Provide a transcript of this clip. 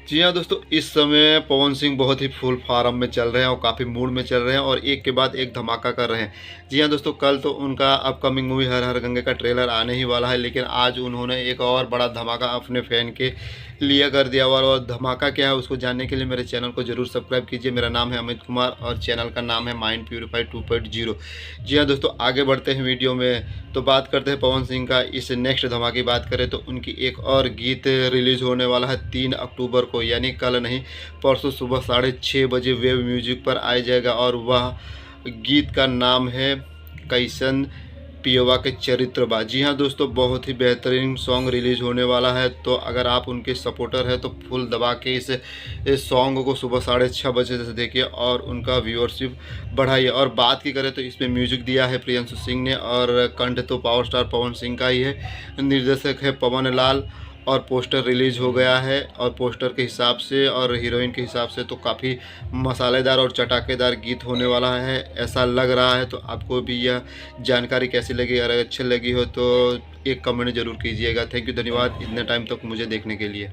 जी हाँ दोस्तों, इस समय पवन सिंह बहुत ही फुल फार्म में चल रहे हैं और काफ़ी मूड में चल रहे हैं और एक के बाद एक धमाका कर रहे हैं। जी हाँ दोस्तों, कल तो उनका अपकमिंग मूवी हर हर गंगे का ट्रेलर आने ही वाला है, लेकिन आज उन्होंने एक और बड़ा धमाका अपने फ़ैन के लिए कर दिया हुआ है। और धमाका क्या है उसको जानने के लिए मेरे चैनल को ज़रूर सब्सक्राइब कीजिए। मेरा नाम है अमित कुमार और चैनल का नाम है माइंड प्यूरीफाई 2.0। जी हाँ दोस्तों, आगे बढ़ते हैं वीडियो में, तो बात करते हैं पवन सिंह का। इस नेक्स्ट धमाके की बात करें तो उनकी एक और गीत रिलीज़ होने वाला है 3 अक्टूबर को, यानी कल नहीं परसों सुबह 6:30 बजे वेब म्यूजिक पर आ जाएगा। और वह गीत का नाम है कैसन पियवा के चरित्र बा। जी हाँ दोस्तों, बहुत ही बेहतरीन सॉन्ग रिलीज़ होने वाला है, तो अगर आप उनके सपोर्टर हैं तो फुल दबा के इस सॉन्ग को सुबह 6:30 बजे से देखिए और उनका व्यूअरशिप बढ़ाइए। और बात की करें तो इसमें म्यूजिक दिया है प्रियंशु सिंह ने और कंठ तो पावर स्टार पवन सिंह का ही है। निर्देशक है पवन लाल और पोस्टर रिलीज़ हो गया है। और पोस्टर के हिसाब से और हीरोइन के हिसाब से तो काफ़ी मसालेदार और चटाकेदार गीत होने वाला है, ऐसा लग रहा है। तो आपको भी यह जानकारी कैसी लगी? अगर अच्छी लगी हो तो एक कमेंट ज़रूर कीजिएगा। थैंक यू, धन्यवाद इतने टाइम तक मुझे देखने के लिए।